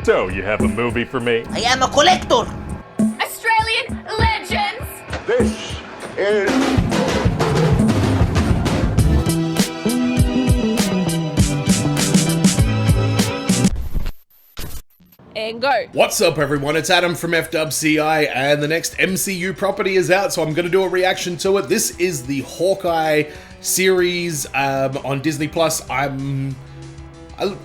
So, you have a movie for me? I am a collector. Australian legends. This is... And go. What's up everyone, it's Adam from FWCI and the next MCU property is out, so I'm going to do a reaction to it. This is the Hawkeye series on Disney+.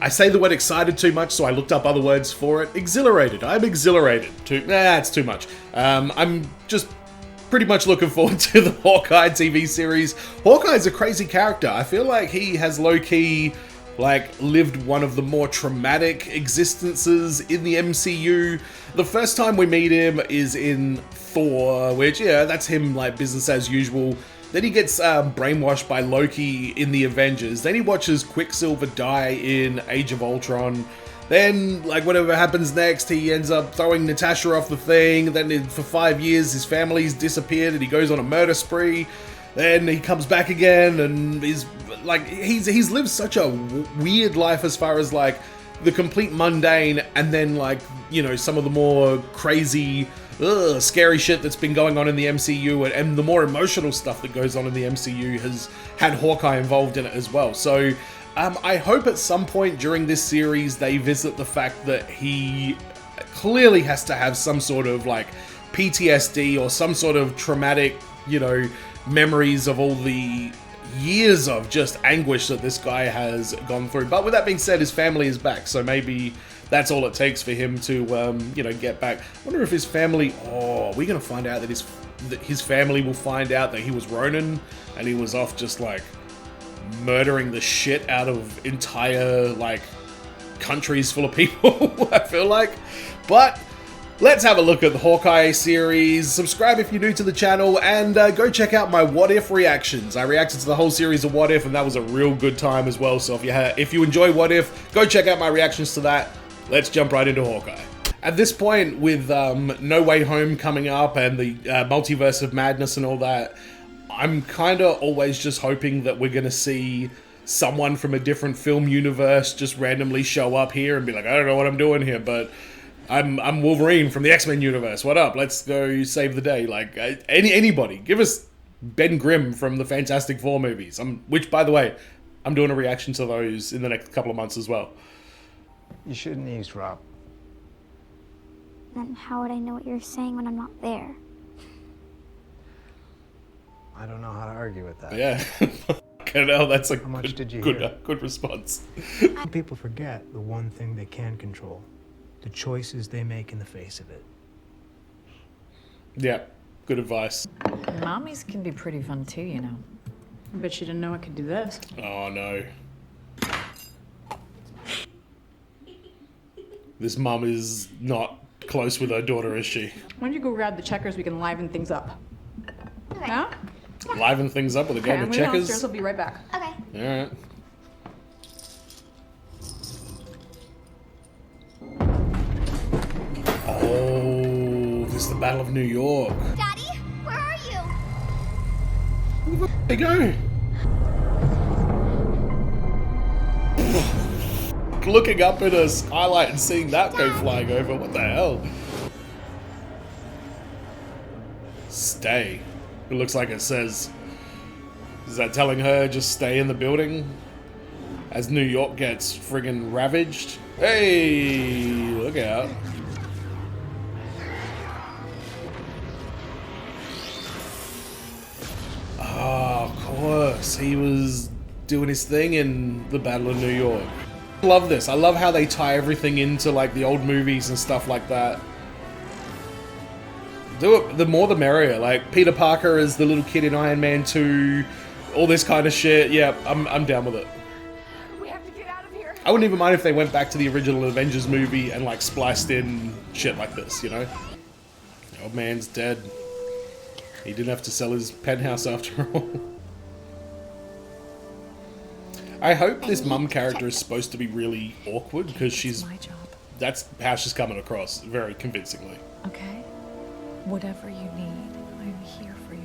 I say the word excited too much, so I looked up other words for it. Exhilarated. I'm exhilarated. It's too much. I'm just pretty much looking forward to the Hawkeye TV series. Hawkeye's a crazy character. I feel like he has low-key lived one of the more traumatic existences in the MCU. The first time we meet him is in Thor, which, yeah, that's him, business as usual. Then he gets brainwashed by Loki in the Avengers. Then he watches Quicksilver die in Age of Ultron. Then, whatever happens next, he ends up throwing Natasha off the thing. Then for 5 years, his family's disappeared and he goes on a murder spree. Then he comes back again and he's lived such a weird life as far as the complete mundane and then some of the more crazy, scary shit that's been going on in the MCU and the more emotional stuff that goes on in the MCU has had Hawkeye involved in it as well. So I hope at some point during this series they visit the fact that he clearly has to have some sort of PTSD or some sort of traumatic, memories of all the years of just anguish that this guy has gone through. But with that being said, his family is back, so maybe that's all it takes for him to, get back. I wonder if his family... Oh, we're going to find out that his family will find out that he was Ronin and he was off just, murdering the shit out of entire, countries full of people, I feel like. But let's have a look at the Hawkeye series. Subscribe if you're new to the channel, and go check out my What If reactions. I reacted to the whole series of What If, and that was a real good time as well. So if you enjoy What If, go check out my reactions to that. Let's jump right into Hawkeye. At this point, with No Way Home coming up and the Multiverse of Madness and all that, I'm kind of always just hoping that we're going to see someone from a different film universe just randomly show up here and be like, I don't know what I'm doing here, but I'm Wolverine from the X-Men universe. What up? Let's go save the day. Anybody. Give us Ben Grimm from the Fantastic Four movies. Which, by the way, I'm doing a reaction to those in the next couple of months as well. You shouldn't eavesdrop. Then how would I know what you're saying when I'm not there? I don't know how to argue with that. Yeah. I know, that's a good response. People forget the one thing they can control. The choices they make in the face of it. Yeah, good advice. Mommies can be pretty fun too, you know. I bet she didn't know I could do this. Oh no. This mum is not close with her daughter, is she? Why don't you go grab the checkers? We can liven things up. Okay. Huh? Liven things up with a game of checkers? Downstairs. I'll be right back. Okay. Alright. Oh, this is the Battle of New York. Daddy, where are you? Where they go? Looking up at a skylight and seeing that go flying over. What the hell? Stay. It looks like it says. Is that telling her just stay in the building? As New York gets friggin' ravaged? Hey, look out. Oh, of course. He was doing his thing in the Battle of New York. I love this. I love how they tie everything into the old movies and stuff like that. Do it. The more the merrier. Peter Parker as the little kid in Iron Man 2. All this kind of shit. Yeah, I'm down with it. We have to get out of here. I wouldn't even mind if they went back to the original Avengers movie and spliced in shit like this, you know? The old man's dead. He didn't have to sell his penthouse after all. I hope this mum character is supposed to be really awkward because she's... my job. That's how she's coming across, very convincingly. Okay? Whatever you need, I'm here for you.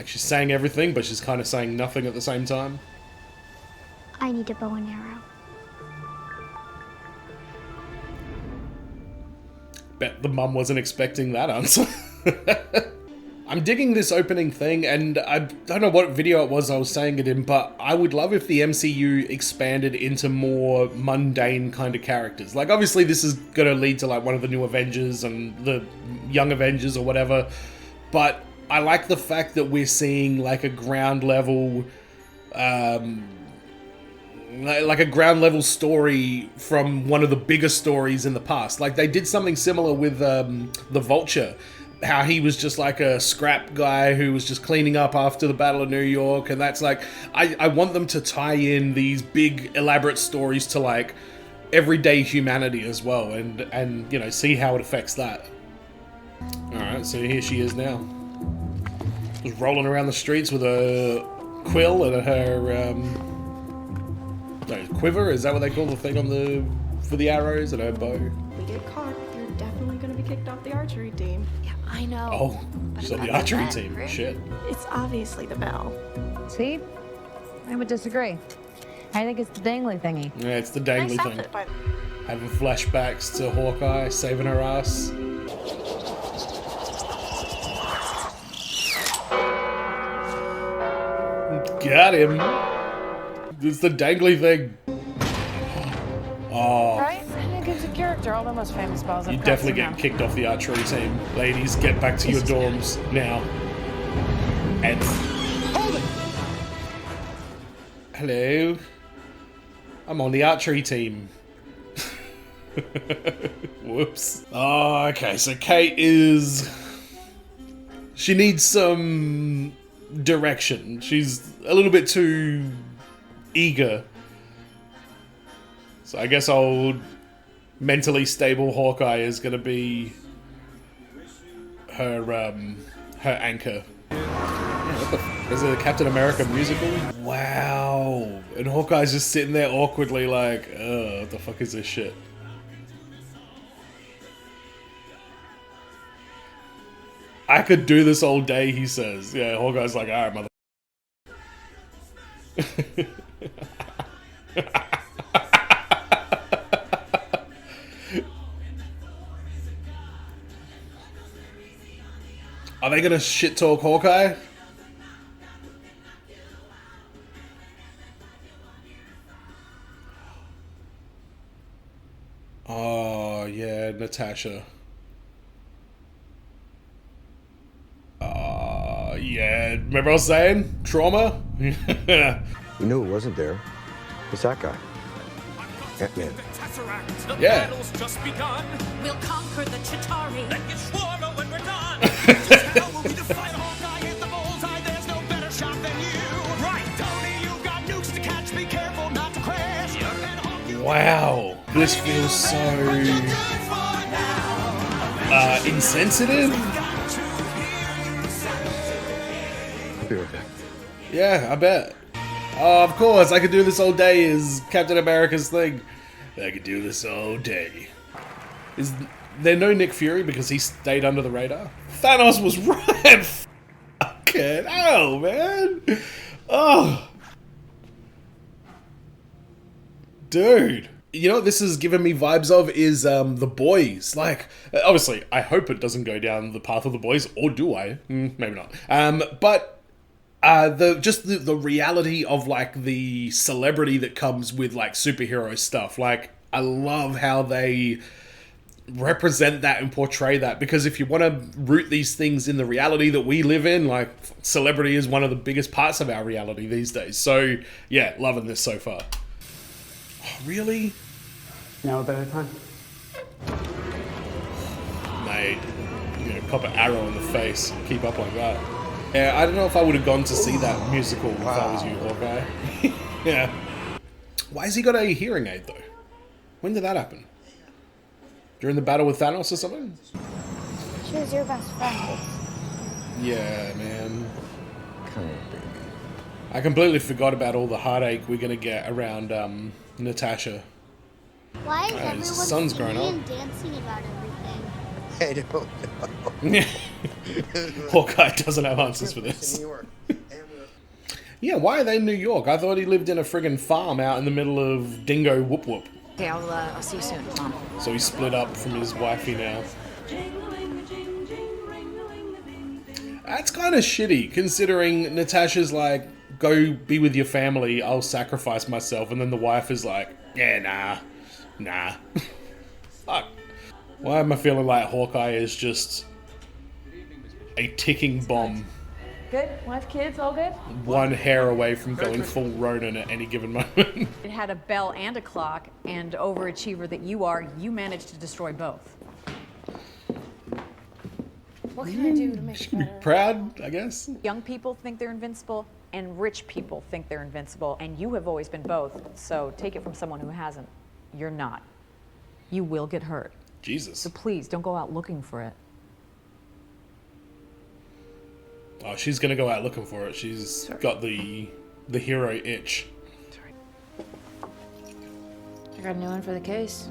She's saying everything, but she's kind of saying nothing at the same time. I need a bow and arrow. bet the mum wasn't expecting that answer. I'm digging this opening thing, and I don't know what video it was I was saying it in, but I would love if the MCU expanded into more mundane kind of characters. Like, obviously this is going to lead to like one of the new Avengers and the young Avengers or whatever, but I like the fact that we're seeing like a ground level, like a ground level story from one of the bigger stories in the past. Like, they did something similar with the Vulture, how he was just like a scrap guy who was just cleaning up after the Battle of New York, and that's like, I want them to tie in these big elaborate stories to like everyday humanity as well, and you know, see how it affects that. Alright, so here she is now. Just rolling around the streets with a quill and her quiver, is that what they call the thing on the for the arrows, and her bow? We get caught, you're definitely gonna be kicked off the archery team. Yeah, I know. Oh, she's on the archery team. Shit. It's obviously the bell. See? I would disagree. I think it's the dangly thingy. Yeah, it's the dangly Nice thing. outfit, by the- Having flashbacks to Hawkeye saving her ass. Got him. It's the dangly thing. Oh. Right? And it gives a character all the most famous balls. You're definitely getting kicked off the archery team. Ladies, get back to your dorms now. And hold it. Hello. I'm on the archery team. Whoops. Oh, okay, so Kate is... She needs some direction. She's a little bit too eager. So I guess old mentally stable Hawkeye is gonna be her her anchor. Yeah, what the f- is it a Captain America musical? Wow. And Hawkeye's just sitting there awkwardly like, what the fuck is this shit? I could do this all day, he says. Yeah, Hawkeye's like, alright, mother. Are they gonna shit talk Hawkeye? Oh, yeah, Natasha. Yeah, remember I was saying? Trauma? You knew it wasn't there. It's that guy. Ant-Man. Yeah. Just begun. We'll conquer the Chitauri. Then get Shawarma when we're done. How will we define Hawkeye? Hit the bullseye. There's no better shot than you. Right, Tony, you got nukes to catch. Be careful not to crash. Wow, this feels so insensitive. I'll be right back. Yeah, I bet. Oh, of course, I could do this all day is Captain America's thing. I could do this all day. Is there no Nick Fury because he stayed under the radar? Thanos was right. Fucking hell, man. Oh. Dude. You know what this is giving me vibes of is The Boys. Like, obviously, I hope it doesn't go down the path of The Boys, or do I? Maybe not. But the reality of like the celebrity that comes with like superhero stuff. Like, I love how they represent that and portray that, because if you want to root these things in the reality that we live in, like, celebrity is one of the biggest parts of our reality these days. So yeah, loving this so far. Oh, really? Now a better time. Mate, you know, pop an arrow in the face. Keep up like that. Yeah, I don't know if I would have gone to see that musical if I was you, Hawkeye. Yeah. Why has he got a hearing aid, though? When did that happen? During the battle with Thanos or something? She was your best friend. Yeah, man. Come on, baby. I completely forgot about all the heartache we're gonna get around Natasha. Why is everyone his son's grown singing up. and dancing about everything? I don't know. Hawkeye doesn't have answers for this. Yeah, why are they in New York? I thought he lived in a friggin' farm out in the middle of Dingo Whoop Whoop. Okay, I'll see you soon, Mom. So he split up from his wifey now. That's kind of shitty, considering Natasha's like, go be with your family, I'll sacrifice myself, and then the wife is like, yeah, nah. Fuck. Why am I feeling like Hawkeye is just a ticking bomb? Good? Wife, kids, all good? One hair away from going full Ronin at any given moment. It had a bell and a clock, and overachiever that you are, you managed to destroy both. What can I do to make it better? Proud, I guess? Young people think they're invincible, and rich people think they're invincible, and you have always been both. So take it from someone who hasn't. You're not. You will get hurt. Jesus. So please, don't go out looking for it. Oh, she's gonna go out looking for it. She's got the hero itch. I got a new one for the case.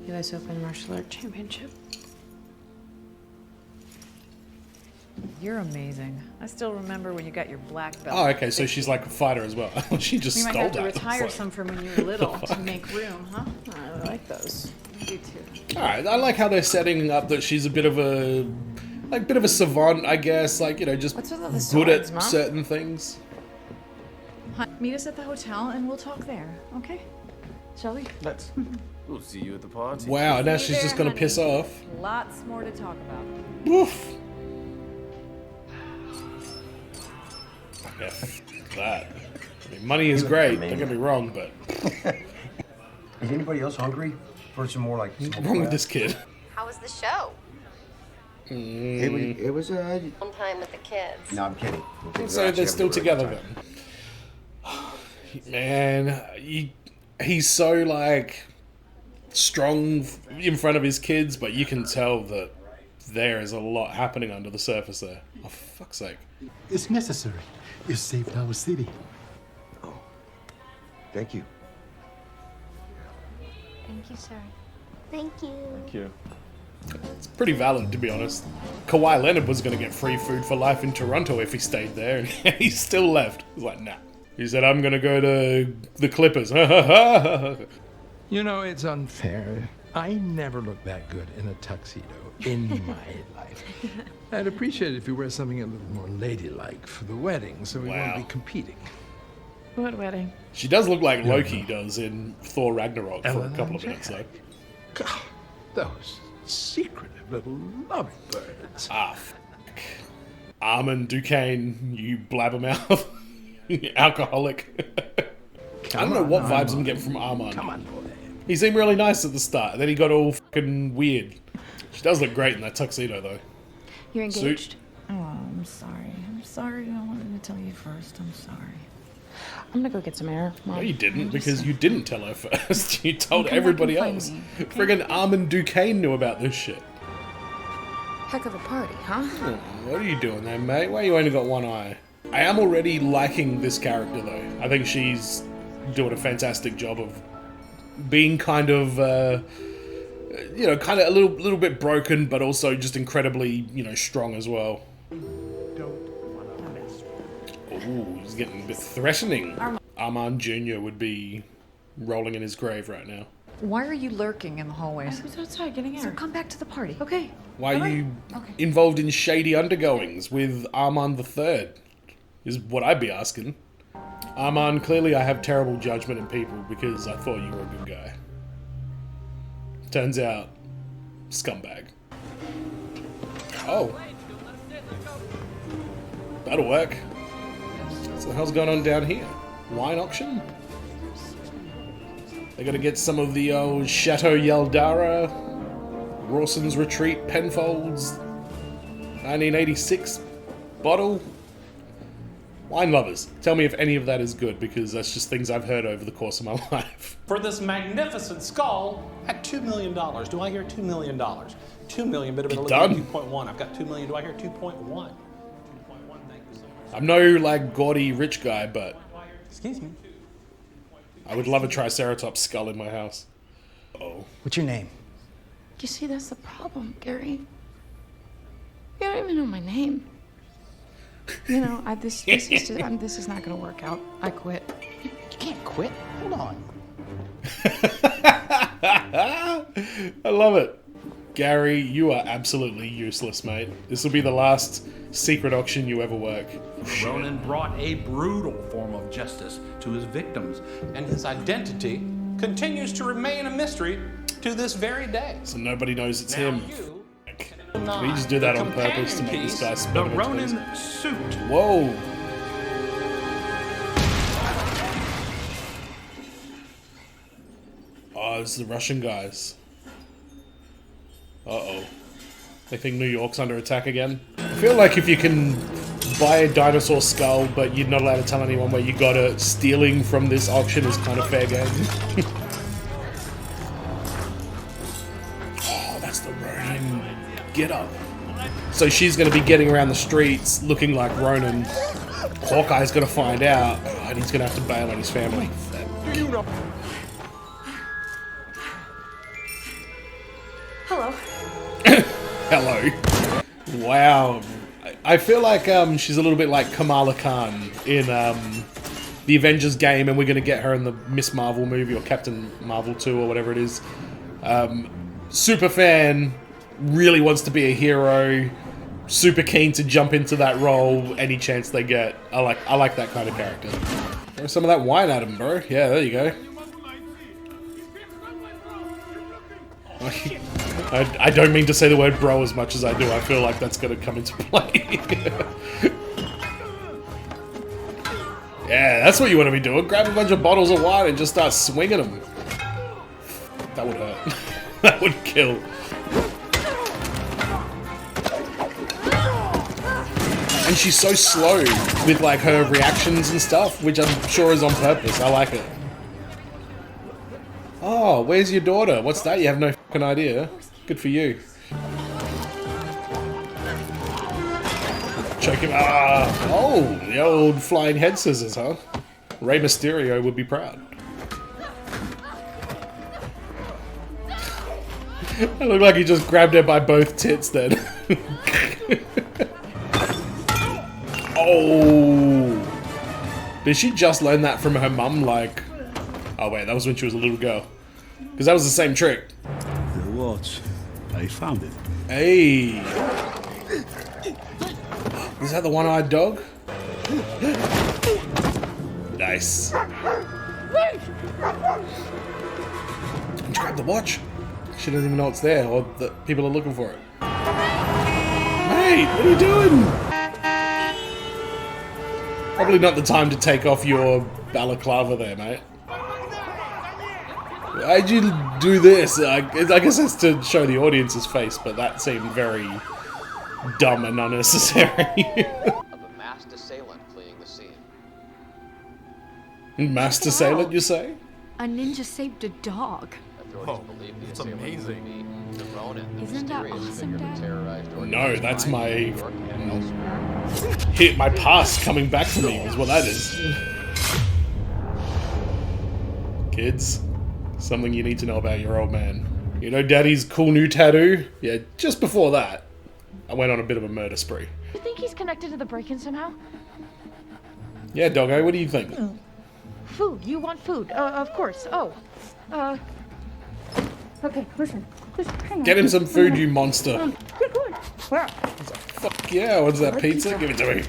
U.S. Open Martial Arts Championship. You're amazing. I still remember when you got your black belt. Oh, okay, so she's like a fighter as well. She just You might stole have to that. retire Like, some from when you were little to make room, huh? I like those. You too. Alright, I like how they're setting up that she's a bit of a savant, I guess, like, you know, just What's with all the good at swords, Mom? certain things. Meet us at the hotel and we'll talk there, okay? Shall we? Let's. We'll see you at the party. Wow, now See she's you just there, gonna piss honey. off. Lots more to talk about. Woof. Yeah, f- that. I mean, money is great, don't get me wrong, but Is anybody else hungry for some more like? what's wrong with this kid? How was the show? It was One time with the kids. No, I'm kidding. So they're still together then. Man, he's so like strong in front of his kids, but you can tell that there is a lot happening under the surface there. Oh, for fuck's sake. It's necessary. It saved our city. Oh, thank you. Thank you, sir. Thank you. Thank you. It's pretty valid, to be honest. Kawhi Leonard was going to get free food for life in Toronto if he stayed there, and he still left. He was like, nah. He said, I'm going to go to the Clippers. You know, it's unfair. I never looked that good in a tuxedo in my life. I'd appreciate it if you wear something a little more ladylike for the wedding, so we won't be competing. What wedding? She does look like Loki does in Thor Ragnarok for a couple of minutes, though. God, those secretive little lovebirds. Ah, fuck. Armand Duquesne, you blabbermouth. Alcoholic. I don't know what vibes I'm getting from Armand. Come on, boy. He seemed really nice at the start, and then he got all fucking weird. She does look great in that tuxedo, though. You're engaged? Suit. Oh, I'm sorry. I'm sorry. I wanted to tell you first. I'm sorry. I'm gonna go get some air. Mom. No, you didn't, because you didn't tell her first. You told Come back everybody and find else. me, okay? Friggin' Armand Duquesne knew about this shit. Heck of a party, huh? Oh, what are you doing there, mate? Why you only got one eye? I am already liking this character, though. I think she's doing a fantastic job of being kind of, you know, kind of a little bit broken, but also just incredibly, you know, strong as well. Ooh, he's getting a bit threatening. Armand Jr. would be rolling in his grave right now. Why are you lurking in the hallways? I was outside getting air. So come back to the party, okay? Why are you involved in shady undergoings with Armand III? Is what I'd be asking. Armand, clearly I have terrible judgment in people because I thought you were a good guy. Turns out, scumbag. Oh. That'll work. What the hell's going on down here? Wine auction? They gotta get some of the old Chateau Yaldara, Rawson's Retreat, Penfolds, 1986 bottle. Wine lovers, tell me if any of that is good, because that's just things I've heard over the course of my life. For this magnificent skull at $2 million. Do I hear $2 million? $2 million, but look at 2.1. I've got $2 million. Do I hear 2.1? 2.1, thank you so much. I'm no like gaudy rich guy, but excuse me. I would love a Triceratops skull in my house. Oh. What's your name? You see, that's the problem, Gary. You don't even know my name. You know, this is not gonna work out. I quit. You can't quit. Hold on. I love it. Gary, you are absolutely useless, mate. This will be the last secret auction you ever work. Ronan brought a brutal form of justice to his victims, and his identity continues to remain a mystery to this very day. So nobody knows it's him. Did we just do that on purpose to make this guy spin the him Ronan into suit. Whoa! Oh, it's the Russian guys. Uh-oh. They think New York's under attack again? I feel like if you can buy a dinosaur skull, but you're not allowed to tell anyone where you got it, stealing from this auction is kind of fair game. Oh, that's the Ronin get up. So she's going to be getting around the streets looking like Ronin. Hawkeye's going to find out, and he's going to have to bail on his family. Hello. Hello. Wow. I feel like she's a little bit like Kamala Khan in the Avengers game, and we're going to get her in the Miss Marvel movie or Captain Marvel 2 or whatever it is. Super fan, really wants to be a hero, super keen to jump into that role any chance they get. I like that kind of character. Throw some of that wine at him, bro. Yeah, there you go. I don't mean to say the word bro as much as I do. I feel like that's going to come into play. Yeah, that's what you want to be doing. Grab a bunch of bottles of wine and just start swinging them. That would hurt. That would kill. And she's so slow with like her reactions and stuff, which I'm sure is on purpose. I like it. Oh, where's your daughter? What's that? You have no fucking idea. Good for you. Choke him. Ah! Oh, the old flying head scissors, huh? Rey Mysterio would be proud. It looked like he just grabbed her by both tits then. Oh! Did she just learn that from her mum? Like, oh wait, that was when she was a little girl. Because that was the same trick. The watch. I found it. Hey! Is that the one-eyed dog? Nice. Did you grab the watch? She doesn't even know it's there, or that people are looking for it. Mate, what are you doing? Probably not the time to take off your balaclava there, mate. Why'd you do this? I guess it's to show the audience's face, but that seemed very dumb and unnecessary. Of a masked assailant fleeing the scene. Masked assailant, you say? A ninja saved a dog. Authorities believe the that's assailant amazing. may be the Ronin, the Isn't that mysterious awesome, figure that Dad? terrorized No, organized that's crime my in New York and elsewhere. hit my past coming back to me is what that is. Kids, something you need to know about your old man. You know Daddy's cool new tattoo? Yeah, just before that, I went on a bit of a murder spree. You think he's connected to the break-in somehow? Yeah, Doggo, what do you think? Food. You want food? Of course. Oh. Okay, listen. Hang on. Get him some food, you monster. Quick, where? Fuck yeah, what's that, pizza? Give it to me.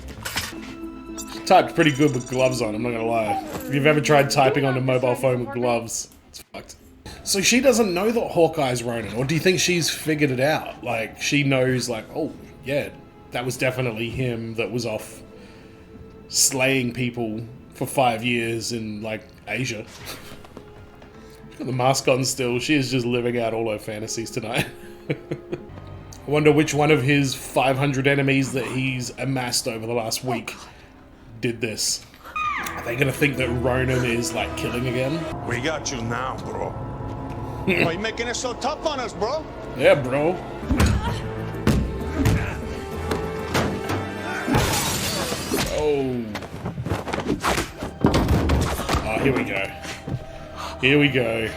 She typed pretty good with gloves on, I'm not gonna lie. If you've ever tried typing on a mobile phone with gloves, it's fucked. So she doesn't know that Hawkeye's Ronin, or do you think she's figured it out? Like, she knows, like, oh, yeah, that was definitely him that was off slaying people for 5 years in, like, Asia. She's got the mask on still. She is just living out all her fantasies tonight. I wonder which one of his 500 enemies that he's amassed over the last week did this. Are they gonna think that Ronin is, like, killing again? We got you now, bro. Why you making it so tough on us, bro? Yeah, bro. Oh. Oh, here we go. Here we go.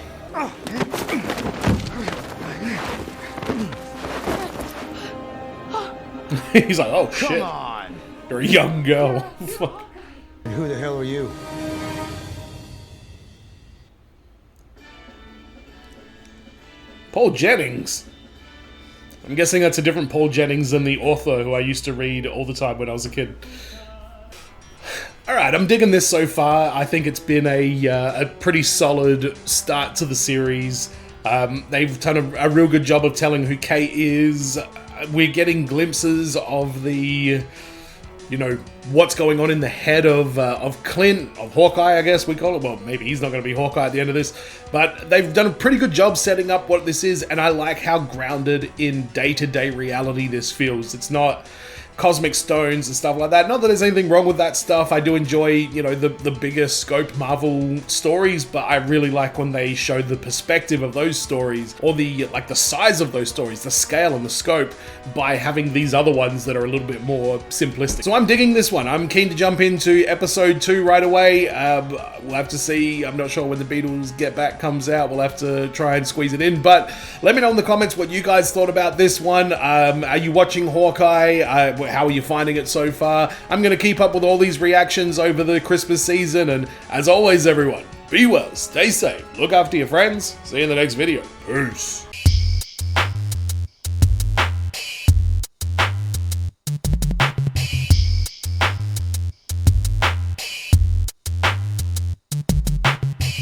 He's like, oh shit. Come on. You're a young girl. Fuck. And who the hell are you? Paul Jennings. I'm guessing that's a different Paul Jennings than the author who I used to read all the time when I was a kid. Alright, I'm digging this so far. I think it's been a pretty solid start to the series. They've done a real good job of telling who Kate is. We're getting glimpses of the, you know, what's going on in the head of Clint, of Hawkeye, I guess we call it. Well, maybe he's not going to be Hawkeye at the end of this, but they've done a pretty good job setting up what this is, and I like how grounded in day-to-day reality this feels. It's not cosmic stones and stuff like that. Not that there's anything wrong with that stuff. I do enjoy, you know, the bigger scope Marvel stories, but I really like when they show the perspective of those stories, or the size of those stories, the scale and the scope, by having these other ones that are a little bit more simplistic. So I'm digging this one. I'm keen to jump into episode 2 right away. We'll have to see. I'm not sure when the Beatles Get Back comes out. We'll have to try and squeeze it in, but let me know in the comments what you guys thought about this one. Are you watching Hawkeye? How are you finding it so far? I'm going to keep up with all these reactions over the Christmas season, and as always, everyone, be well, stay safe, look after your friends, see you in the next video. Peace.